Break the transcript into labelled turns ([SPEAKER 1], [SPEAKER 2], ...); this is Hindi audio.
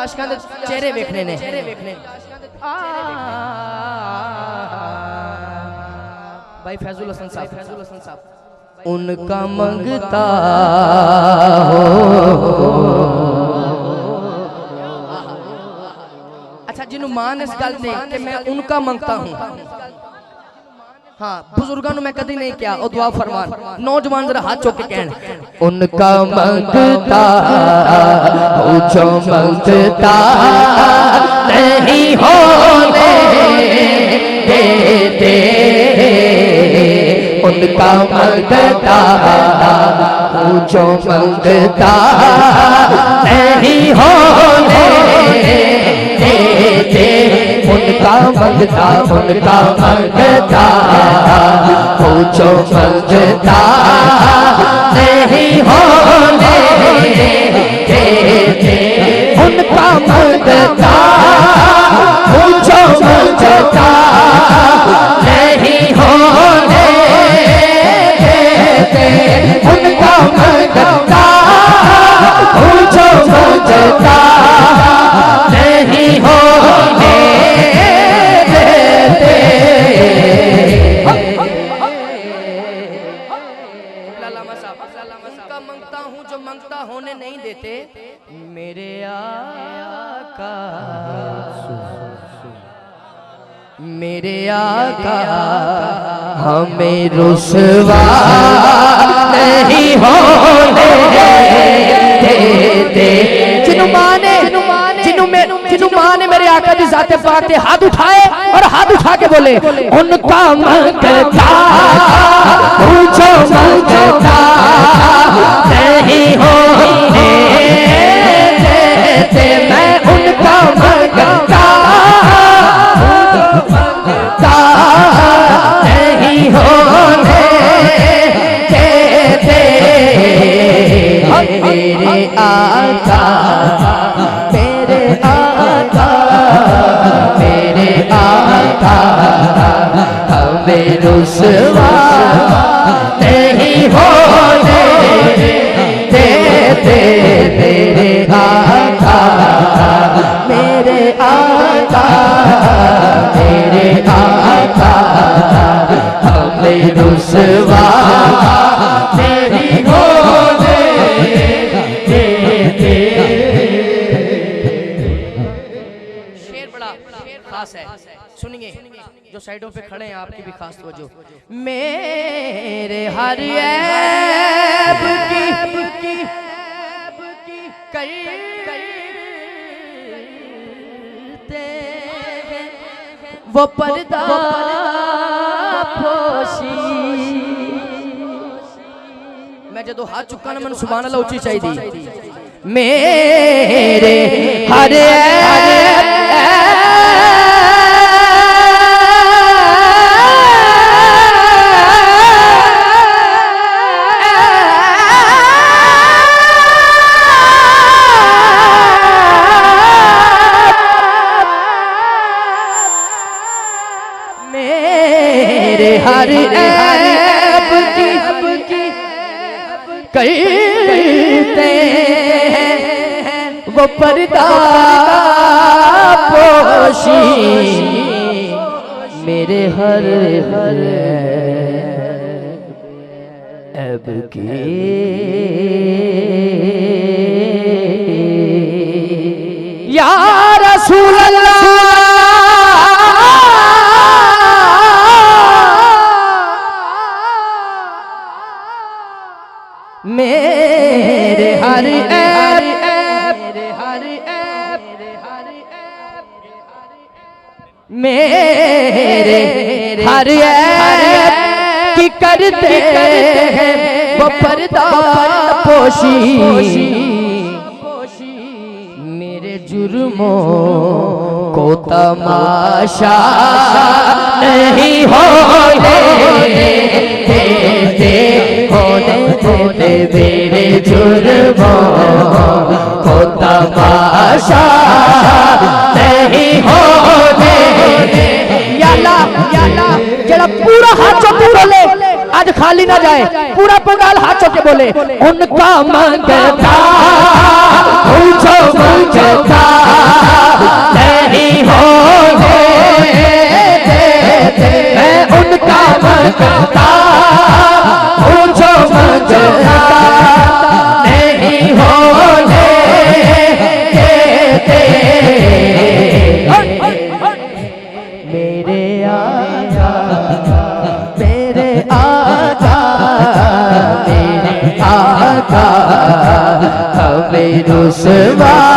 [SPEAKER 1] आशिकां दे चेहरे वेखने ने भाई फैजुल हसन साहब उनका मंगता हो। अच्छा जिन्हों मान इस गल ने कि मैं उनका मंगता हूं, हाँ बुजुर्गों मैं कभी नहीं किया और दुआ फरमान। नौजवान जरा हाथ चौक के कहन उनका मंगता हो जो मंगता नहीं होने देते, उनका मंगता हो जो मंगता नहीं होने देते, उनका मंगता हो जो मंगता नहीं होने देते, उनका मंगता हो जो मंगता नहीं होने देते, उनका मंगता हो जो मंगता नहीं होने देते। उनका मंगता हूँ जो मंगता होने नहीं देते, मेरे आका मेरे आका हमें रुसवा नहीं होने देते। जिन्हों मां ने मेरे आका की जाते पाक पे हाथ उठाए और हाथ उठा के बोले उनका मंगता पूछो मंगता नहीं होने देते, मैं उनका मंगता नहीं होने देते। मेरे आका मेरे आका मेरे आका हमें रुसवा नहीं होने देते, मेरे आका मेरे आका मेरे आका हमें रुसवा नहीं होने देते। शेर बड़ा खास है, सुनिए जो साइडों पे खड़े हैं आपकी भी खास तवज्जो। मेरे हर ऐब की करते वो पर्दा पोशी। मैं जो हाथ चुका ना मैंने सुभान अल्लाह उच्ची चाहिए। मेरे हर हर ऐब की करते वो पर्दा पोशी, मेरे हर ऐब की या रसूल अल्लाह मेरे हर ऐब मेरे हर ऐब की करते हैं वो पर्दा पोशी, मेरे जुर्मों को तमाशा नहीं होने देते, होने देते मेरे जुर्मों को तमाशा नहीं होने या ला खाली ना जाए। पूरा पंडाल हाथों के बोले उनका मंगता पूछो मंगता नहीं होने देते। उनका मंगता पूछो मंगता नहीं होने देते। मेरे आका मेरे आका मेरे आका हमें रुसवा